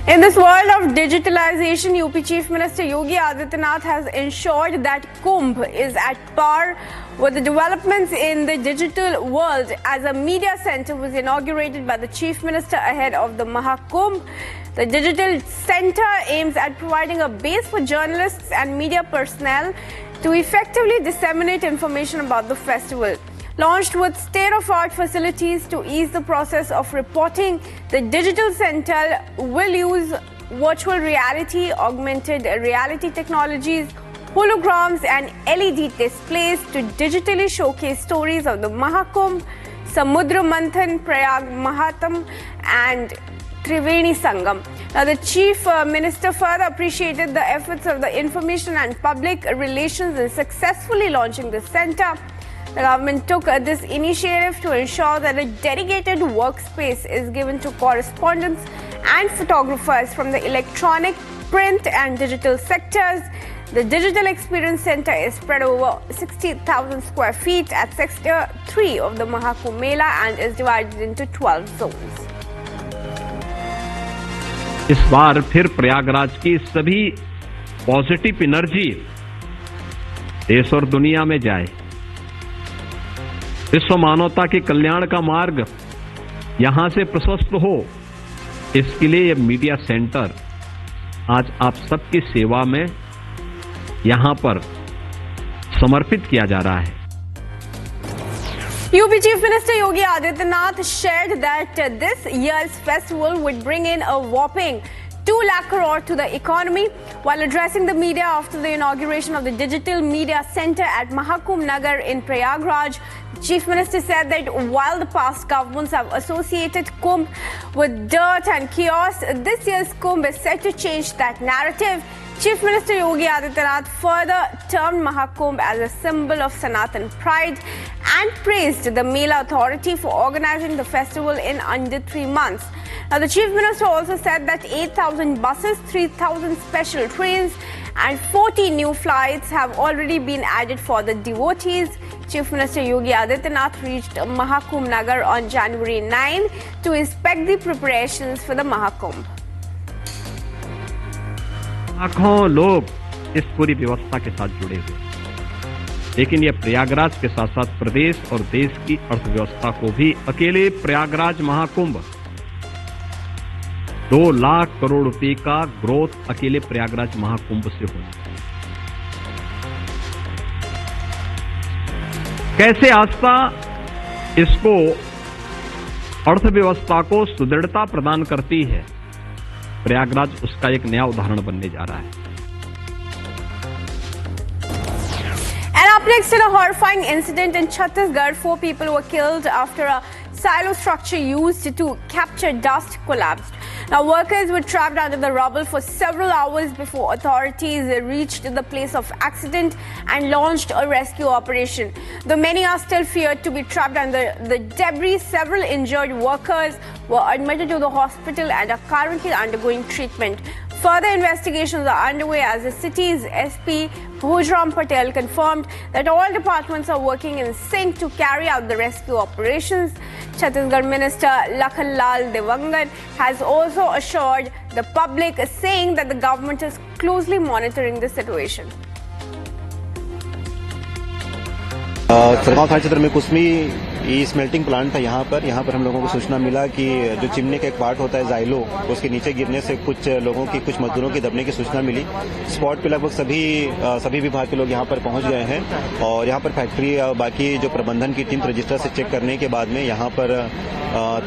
In this world of digitalization, UP Chief Minister Yogi Adityanath has ensured that Kumbh is at par with the developments in the digital world as a media center was inaugurated by the Chief Minister ahead of the Mahakumbh. The digital center aims at providing a base for journalists and media personnel to effectively disseminate information about the festival. Launched with state-of-art facilities to ease the process of reporting, the digital center will use virtual reality, augmented reality technologies, holograms and LED displays to digitally showcase stories of the Mahakumbh, Samudra Manthan, Prayag Mahatam and Triveni Sangam. Now, the Chief Minister further appreciated the efforts of the Information and Public Relations in successfully launching the center. The government took this initiative to ensure that a dedicated workspace is given to correspondents and photographers from the electronic, print and digital sectors. The Digital Experience Center is spread over 60,000 square feet at Sector 3 of the Kumbh Mela and is divided into 12 zones. इस बार फिर प्रयागराज की सभी positive energy देश और दुनिया में जाए। विश्व मानवता के कल्याण का मार्ग यहां से प्रशस्त हो, इसके लिए यह मीडिया सेंटर आज आप सबकी सेवा में यहां पर समर्पित किया जा रहा है। UP Chief Minister Yogi Adityanath shared that this year's festival would bring in a whopping 2 lakh crore to the economy. While addressing the media after the inauguration of the Digital Media Center at Mahakumbh Nagar in Prayagraj, the Chief Minister said that while the past governments have associated Kumbh with dirt and chaos, this year's Kumbh is set to change that narrative. Chief Minister Yogi Adityanath further termed Mahakumbh as a symbol of Sanatan pride and praised the Mela authority for organizing the festival in under 3 months. Now, the Chief Minister also said that 8,000 buses, 3,000 special trains and 40 new flights have already been added for the devotees. Chief Minister Yogi Adityanath reached Mahakumbh Nagar on January 9 to inspect the preparations for the Mahakumbh. लाखों लोग इस पूरी व्यवस्था के साथ जुड़े हुए, लेकिन यह प्रयागराज के साथ साथ प्रदेश और देश की अर्थव्यवस्था को भी अकेले प्रयागराज महाकुंभ 2 लाख करोड़ रुपए का ग्रोथ अकेले प्रयागराज महाकुंभ से हो। कैसे आस्था इसको अर्थव्यवस्था को सुदृढ़ता प्रदान करती है, प्रयागराज उसका एक नया उदाहरण बनने जा रहा है। And up next, in a horrifying incident in Chhattisgarh, 4 people were killed after a silo structure used to capture dust collapsed. Now, workers were trapped under the rubble for several hours before authorities reached the place of accident and launched a rescue operation. Though many are still feared to be trapped under the debris, several injured workers were admitted to the hospital and are currently undergoing treatment. Further investigations are underway as the city's SP Bhojram Patel confirmed that all departments are working in sync to carry out the rescue operations. Chhattisgarh Minister Lakhanlal Devangan has also assured the public, saying that the government is closely monitoring the situation. Sargaon थाना क्षेत्र में कुसमी smelting plant था। यहाँ पर हम लोगों को सूचना मिला कि जो चिमनी का एक पार्ट होता है जाइलो, उसके नीचे गिरने से कुछ लोगों की, कुछ मजदूरों की दबने की सूचना मिली। स्पॉट पे लगभग सभी विभाग के लोग यहाँ पर पहुंच गए हैं और यहाँ पर फैक्ट्री और बाकी जो प्रबंधन की टीम रजिस्टर से चेक करने के बाद में यहाँ पर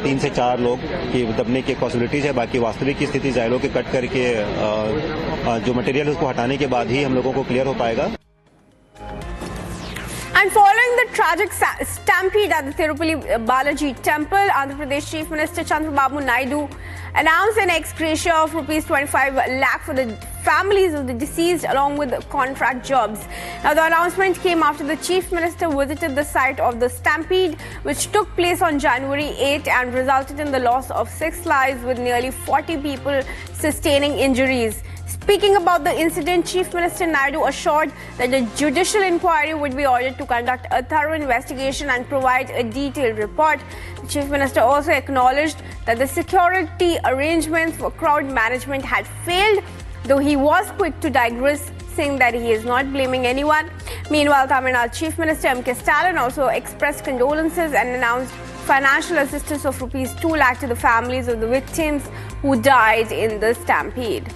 3 से 4 लोग की दबने की पॉसिबिलिटीज है। बाकी वास्तविक की स्थिति जाइलो के कट करके जो मटेरियल उसको हटाने के बाद ही हम लोगों को क्लियर हो पाएगा। And following the tragic stampede at the Tirupati Balaji Temple, Andhra Pradesh Chief Minister Chandrababu Naidu announced an ex gratia of ₹25 lakh for the families of the deceased along with contract jobs. Now, the announcement came after the Chief Minister visited the site of the stampede, which took place on January 8 and resulted in the loss of 6 lives with nearly 40 people sustaining injuries. Speaking about the incident, Chief Minister Naidu assured that the judicial inquiry would be ordered to conduct a thorough investigation and provide a detailed report. The Chief Minister also acknowledged that the security arrangements for crowd management had failed, though he was quick to digress, saying that he is not blaming anyone. Meanwhile, Tamil Nadu Chief Minister M.K. Stalin also expressed condolences and announced financial assistance of rupees 2 lakh to the families of the victims who died in the stampede.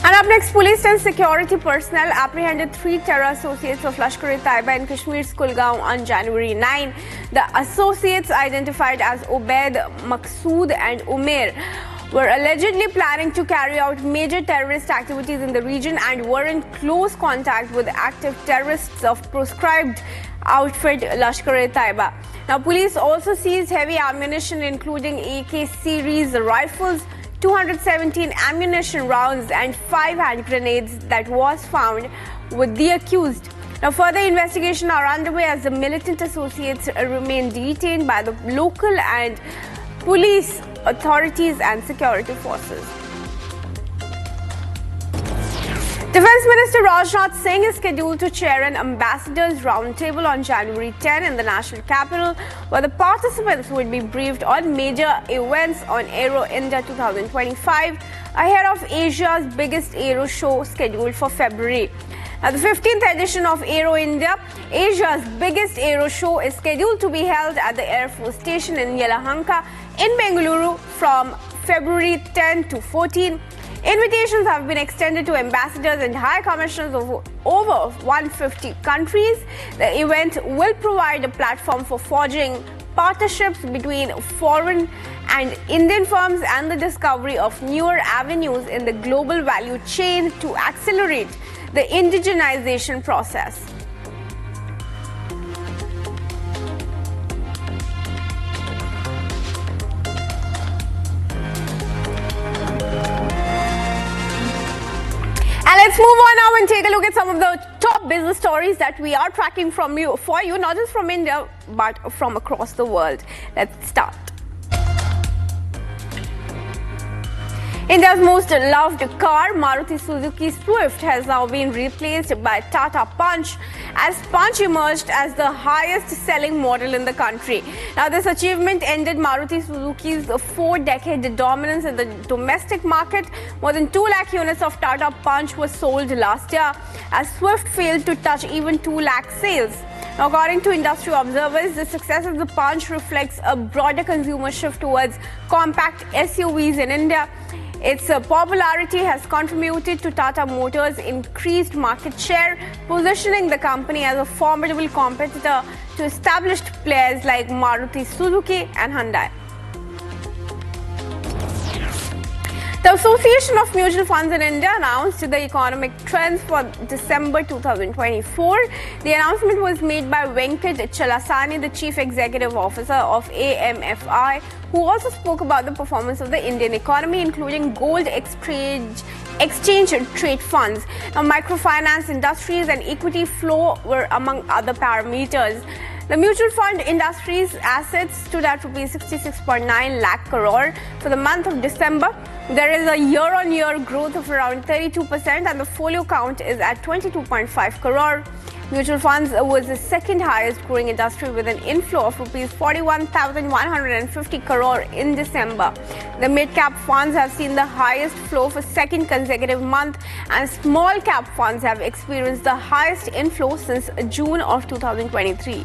And up next, police and security personnel apprehended 3 terror associates of Lashkar-E-Taiba in Kashmir's Kulgam on January 9. The associates, identified as Ubaid, Maqsood and Umer, were allegedly planning to carry out major terrorist activities in the region and were in close contact with active terrorists of proscribed outfit Lashkar-E-Taiba. Now, police also seized heavy ammunition including AK series rifles, 217 ammunition rounds and 5 hand grenades that was found with the accused. Now, further investigation are underway as the militant associates remain detained by the local and police authorities and security forces. Defense Minister Rajnath Singh is scheduled to chair an ambassadors roundtable on January 10 in the national capital, where the participants would be briefed on major events on Aero India 2025 ahead of Asia's biggest aero show scheduled for February. Now, the 15th edition of Aero India, Asia's biggest aero show, is scheduled to be held at the Air Force Station in Yelahanka in Bengaluru from February 10 to 14. Invitations have been extended to ambassadors and high commissioners of over 150 countries. The event will provide a platform for forging partnerships between foreign and Indian firms and the discovery of newer avenues in the global value chain to accelerate the indigenization process. Let's move on now and take a look at some of the top business stories that we are tracking for you, not just from India, but from across the world. Let's start. India's most loved car, Maruti Suzuki Swift, has now been replaced by Tata Punch, as Punch emerged as the highest-selling model in the country. Now, this achievement ended Maruti Suzuki's 4-decade dominance in the domestic market. More than 2 lakh units of Tata Punch were sold last year, as Swift failed to touch even 2 lakh sales. Now, according to industry observers, the success of the Punch reflects a broader consumer shift towards compact SUVs in India. Its popularity has contributed to Tata Motors' increased market share, positioning the company as a formidable competitor to established players like Maruti Suzuki and Hyundai. The Association of Mutual Funds in India announced the economic trends for December 2024. The announcement was made by Venkat Chalasani, the Chief Executive Officer of AMFI, who also spoke about the performance of the Indian economy, including gold exchange trade funds. Now, microfinance industries and equity flow were among other parameters. The mutual fund industry's assets stood at rupees 66.9 lakh crore for the month of December. There is a year-on-year growth of around 32% and the folio count is at 22.5 crore. Mutual funds was the second highest growing industry with an inflow of rupees 41,150 crore in December. The mid-cap funds have seen the highest flow for second consecutive month, and small-cap funds have experienced the highest inflow since June of 2023.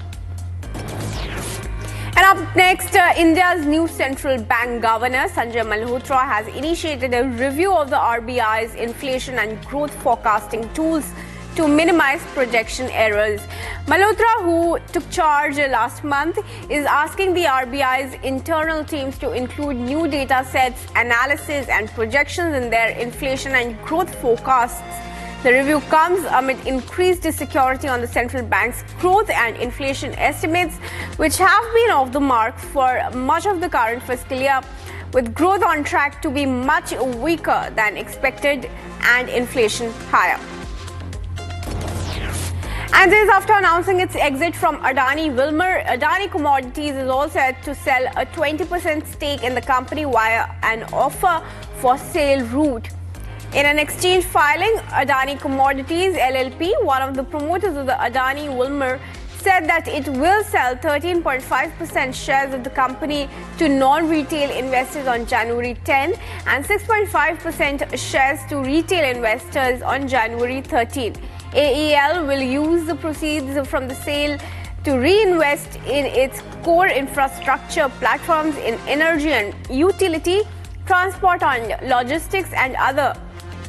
And up next, India's new central bank governor, Sanjay Malhotra, has initiated a review of the RBI's inflation and growth forecasting tools to minimize projection errors. Malhotra, who took charge last month, is asking the RBI's internal teams to include new data sets, analysis and projections in their inflation and growth forecasts. The review comes amid increased insecurity on the central bank's growth and inflation estimates, which have been off the mark for much of the current fiscal year, with growth on track to be much weaker than expected and inflation higher. And this is after announcing its exit from Adani Wilmar. Adani Commodities is all set to sell a 20% stake in the company via an offer for sale route. In an exchange filing, Adani Commodities LLP, one of the promoters of the Adani Wilmar, said that it will sell 13.5% shares of the company to non-retail investors on January 10 and 6.5% shares to retail investors on January 13. AEL will use the proceeds from the sale to reinvest in its core infrastructure platforms in energy and utility, transport and logistics, and other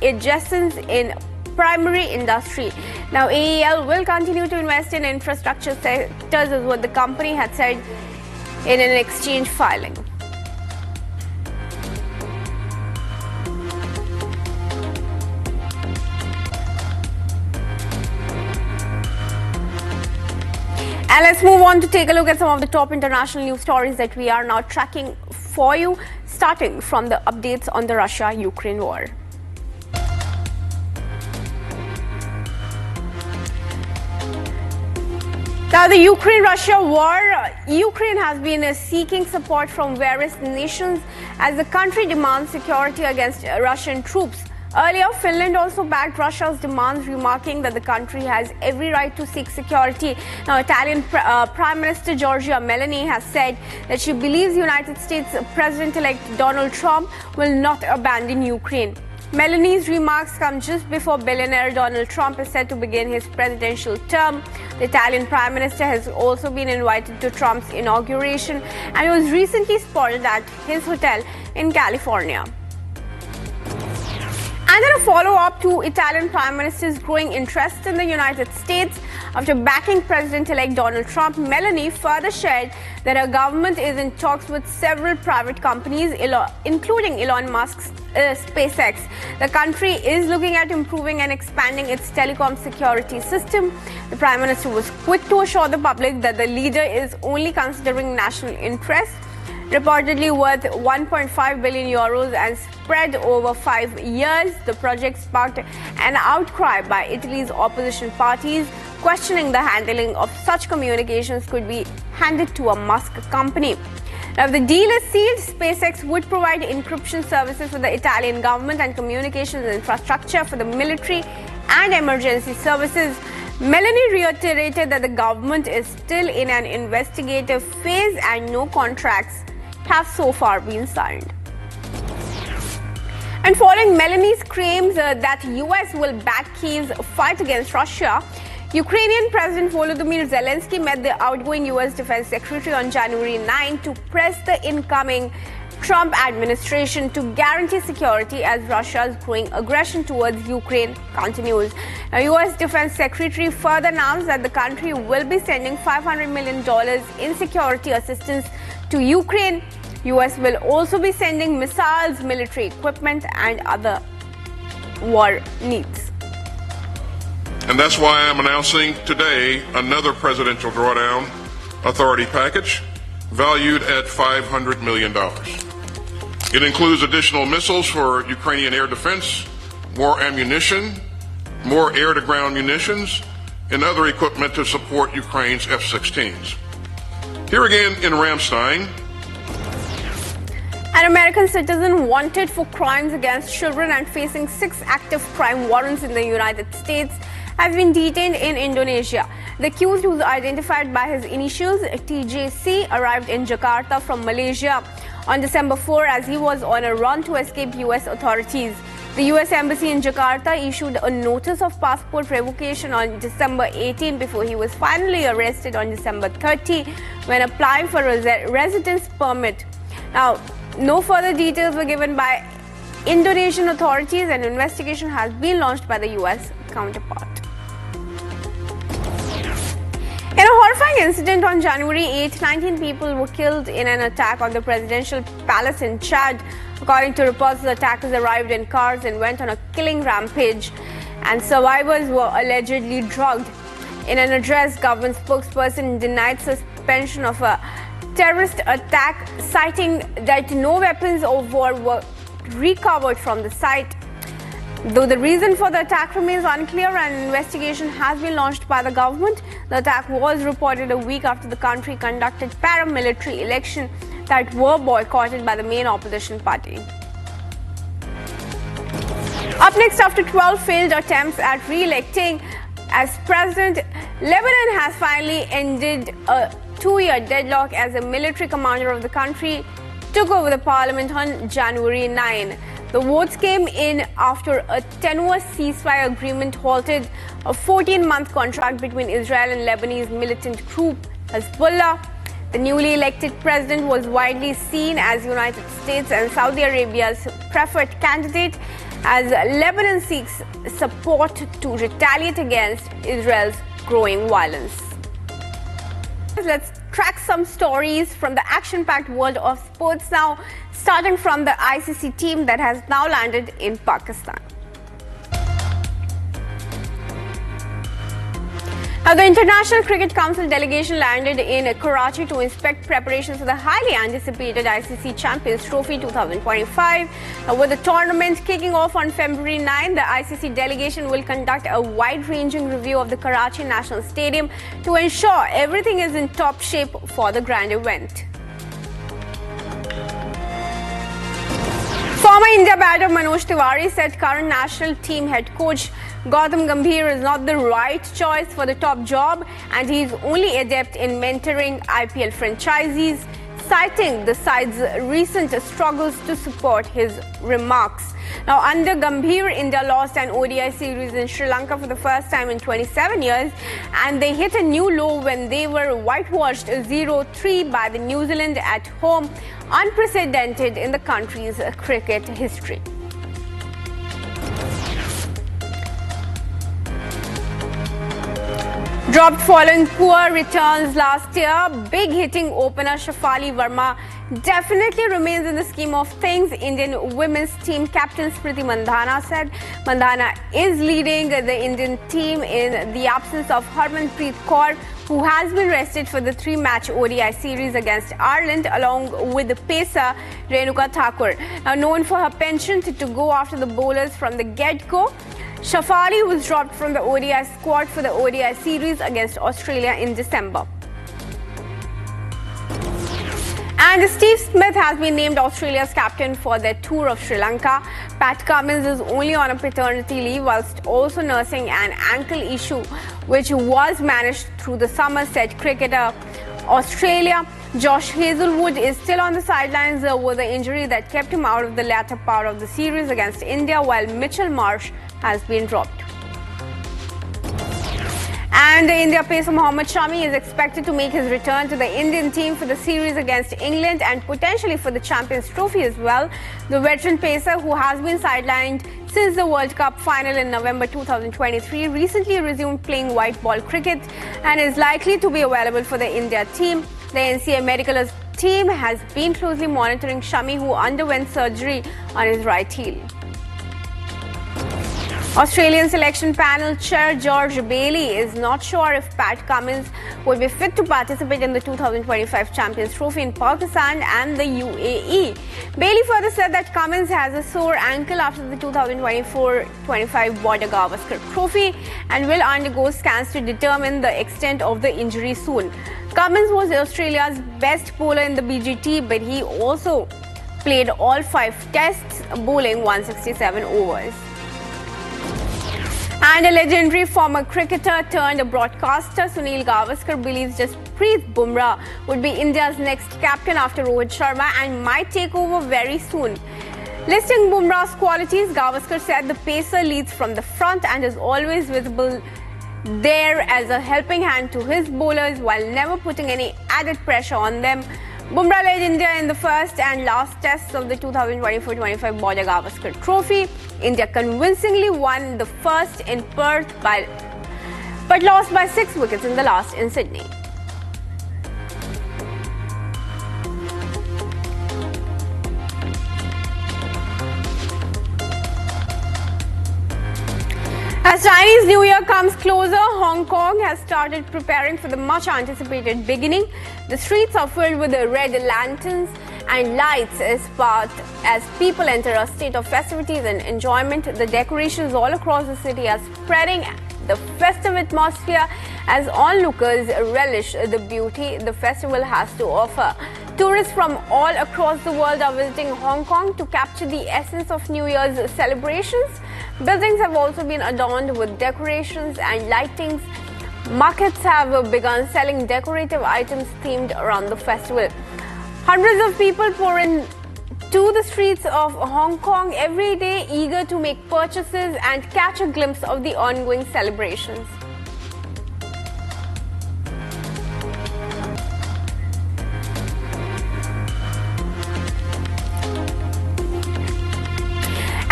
adjacents in primary industry. Now, AEL will continue to invest in infrastructure sectors, is what the company had said in an exchange filing. And let's move on to take a look at some of the top international news stories that we are now tracking for you, starting from the updates on the Russia-Ukraine war. Now, the Ukraine-Russia war, Ukraine has been seeking support from various nations as the country demands security against Russian troops. Earlier, Finland also backed Russia's demands, remarking that the country has every right to seek security. Now, Italian Prime Minister Giorgia Meloni has said that she believes United States President-elect Donald Trump will not abandon Ukraine. Meloni's remarks come just before billionaire Donald Trump is set to begin his presidential term. The Italian Prime Minister has also been invited to Trump's inauguration and was recently spotted at his hotel in California. And then a follow-up to Italian Prime Minister's growing interest in the United States. After backing President-elect Donald Trump, Meloni further shared that her government is in talks with several private companies, including Elon Musk's SpaceX. The country is looking at improving and expanding its telecom security system. The Prime Minister was quick to assure the public that the leader is only considering national interests. Reportedly worth 1.5 billion euros and spread over 5 years, the project sparked an outcry by Italy's opposition parties, questioning the handling of such communications could be handed to a Musk company. Now, if the deal is sealed, SpaceX would provide encryption services for the Italian government and communications infrastructure for the military and emergency services. Meloni reiterated that the government is still in an investigative phase and no contracts have so far been signed. And following Meloni's claims that US will back Kyiv's fight against Russia, Ukrainian President Volodymyr Zelensky met the outgoing US Defense Secretary on January 9 to press the incoming Trump administration to guarantee security as Russia's growing aggression towards Ukraine continues. Now, US Defense Secretary further announced that the country will be sending $500 million in security assistance to Ukraine. US will also be sending missiles, military equipment, and other war needs. And that's why I'm announcing today another presidential drawdown authority package valued at $500 million. It includes additional missiles for Ukrainian air defense, more ammunition, more air-to-ground munitions, and other equipment to support Ukraine's F-16s. Here again in Ramstein, an American citizen wanted for crimes against children and facing 6 active crime warrants in the United States has been detained in Indonesia. The accused, who was identified by his initials TJC, arrived in Jakarta from Malaysia on December 4 as he was on a run to escape US authorities. The US Embassy in Jakarta issued a notice of passport revocation on December 18 before he was finally arrested on December 30 when applying for a residence permit. Now, no further details were given by Indonesian authorities, and an investigation has been launched by the US counterpart. In a horrifying incident on January 8, 19 people were killed in an attack on the presidential palace in Chad. According to reports, the attackers arrived in cars and went on a killing rampage, and survivors were allegedly drugged. In an address, government spokesperson denied suspension of a terrorist attack, citing that no weapons of war were recovered from the site. Though the reason for the attack remains unclear, an investigation has been launched by the government. The attack was reported a week after the country conducted paramilitary elections that were boycotted by the main opposition party. Up next, after 12 failed attempts at re-electing as president, Lebanon has finally ended a 2-year deadlock as the military commander of the country took over the parliament on January 9. The votes came in after a tenuous ceasefire agreement halted a 14-month contract between Israel and Lebanese militant group Hezbollah. The newly elected president was widely seen as United States and Saudi Arabia's preferred candidate as Lebanon seeks support to retaliate against Israel's growing violence. Let's track some stories from the action-packed world of sports now, starting from the ICC team that has now landed in Pakistan. Now, the International Cricket Council delegation landed in Karachi to inspect preparations for the highly anticipated ICC Champions Trophy 2025. Now, with the tournament kicking off on February 9, the ICC delegation will conduct a wide-ranging review of the Karachi National Stadium to ensure everything is in top shape for the grand event. Former India batter Manoj Tiwari said current national team head coach Gautam Gambhir is not the right choice for the top job and he is only adept in mentoring IPL franchisees, citing the side's recent struggles to support his remarks. Now, under Gambhir, India lost an ODI series in Sri Lanka for the first time in 27 years and they hit a new low when they were whitewashed 0-3 by the New Zealand at home, unprecedented in the country's cricket history. Dropped following poor returns last year, big hitting opener Shafali Verma definitely remains in the scheme of things, Indian women's team captain Smriti Mandhana said. Mandhana is leading the Indian team in the absence of Harmanpreet Kaur, who has been rested for the 3-match ODI series against Ireland, along with the pacer Renuka Thakur. Now, known for her penchant to go after the bowlers from the get-go, Shafali was dropped from the ODI squad for the ODI series against Australia in December. And Steve Smith has been named Australia's captain for their tour of Sri Lanka. Pat Cummins is only on a paternity leave whilst also nursing an ankle issue, which was managed through the summer, said cricketer. Australia, Josh Hazlewood is still on the sidelines with the injury that kept him out of the latter part of the series against India, while Mitchell Marsh has been dropped. And the India pacer Mohammad Shami is expected to make his return to the Indian team for the series against England and potentially for the Champions Trophy as well. The veteran pacer, who has been sidelined since the World Cup final in November 2023, recently resumed playing white ball cricket and is likely to be available for the India team. The NCA medical team has been closely monitoring Shami, who underwent surgery on his right heel. Australian selection panel chair George Bailey is not sure if Pat Cummins will be fit to participate in the 2025 Champions Trophy in Pakistan and the UAE. Bailey further said that Cummins has a sore ankle after the 2024-25 Border Gavaskar Trophy and will undergo scans to determine the extent of the injury soon. Cummins was Australia's best bowler in the BGT, but he also played all 5 tests, bowling 167 overs. And a legendary former cricketer turned broadcaster Sunil Gavaskar believes Jasprit Bumrah would be India's next captain after Rohit Sharma and might take over very soon. Listing Bumrah's qualities, Gavaskar said the pacer leads from the front and is always visible there as a helping hand to his bowlers while never putting any added pressure on them. Bumrah led India in the first and last tests of the 2024-25 Border Gavaskar Trophy. India convincingly won the first in Perth but lost by 6 wickets in the last in Sydney. As Chinese New Year comes closer, Hong Kong has started preparing for the much anticipated beginning. The streets are filled with red lanterns and lights as people enter a state of festivities and enjoyment. The decorations all across the city are spreading the festive atmosphere as onlookers relish the beauty the festival has to offer. Tourists from all across the world are visiting Hong Kong to capture the essence of New Year's celebrations. Buildings have also been adorned with decorations and lightings. Markets have begun selling decorative items themed around the festival. Hundreds of people pour in to the streets of Hong Kong every day, eager to make purchases and catch a glimpse of the ongoing celebrations.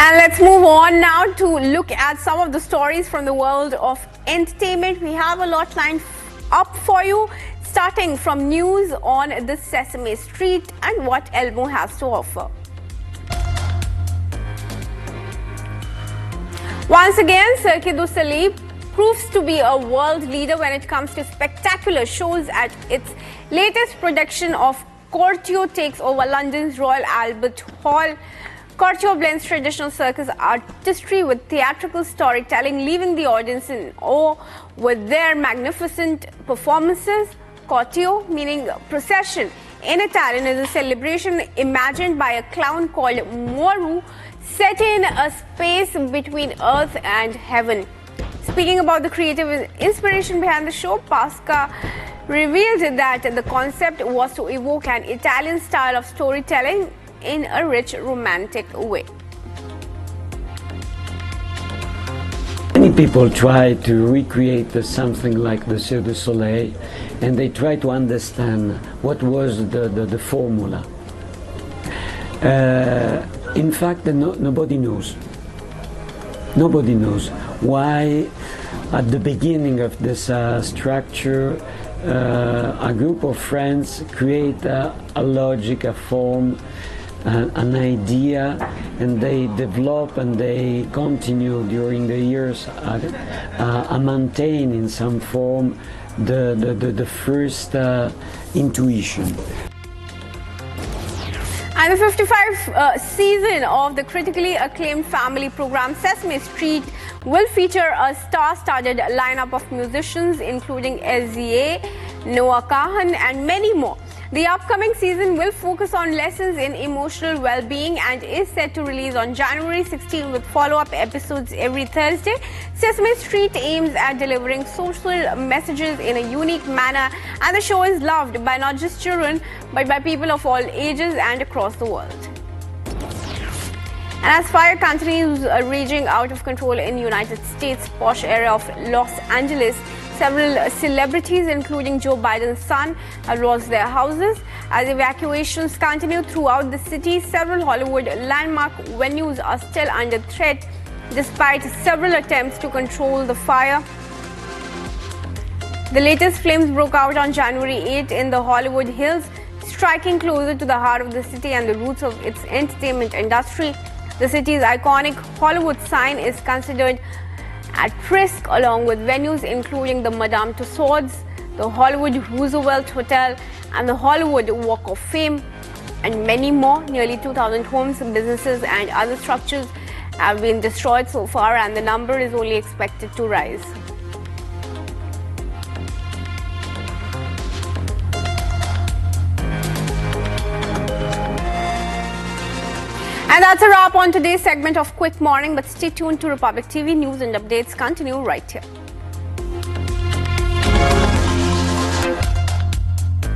And let's move on now to look at some of the stories from the world of entertainment. We have a lot lined up for you, starting from news on the Sesame Street and what Elmo has to offer. Once again, Cirque du Soleil proves to be a world leader when it comes to spectacular shows. At its latest production of Corteo takes over London's Royal Albert Hall. Corteo blends traditional circus artistry with theatrical storytelling, leaving the audience in awe with their magnificent performances. Corteo, meaning procession in Italian, is a celebration imagined by a clown called Moru, set in a space between earth and heaven. Speaking about the creative inspiration behind the show, Pasca revealed that the concept was to evoke an Italian style of storytelling in a rich, romantic way. Many people try to recreate something like the Cirque du Soleil, and they try to understand what was the formula. In fact, nobody knows. Nobody knows why at the beginning of this structure a group of friends create a logic, a form, an idea, and they develop and they continue during the years maintain in some form the first intuition. And the 55th season of the critically acclaimed family program Sesame Street will feature a star-studded lineup of musicians including SZA, Noah Kahan and many more. The upcoming season will focus on lessons in emotional well-being and is set to release on January 16 with follow-up episodes every Thursday. Sesame Street aims at delivering social messages in a unique manner, and the show is loved by not just children but by people of all ages and across the world. And as fire continues raging out of control in the United States' posh area of Los Angeles, several celebrities, including Joe Biden's son, have lost their houses. As evacuations continue throughout the city, several Hollywood landmark venues are still under threat, despite several attempts to control the fire. The latest flames broke out on January 8 in the Hollywood Hills, striking closer to the heart of the city and the roots of its entertainment industry. The city's iconic Hollywood sign is considered at risk, along with venues including the Madame Tussauds, the Hollywood Roosevelt Hotel, and the Hollywood Walk of Fame, and many more. Nearly 2,000 homes, businesses, and other structures have been destroyed so far, and the number is only expected to rise. And that's a wrap on today's segment of Quick Morning, but stay tuned to Republic TV. News and updates continue right here.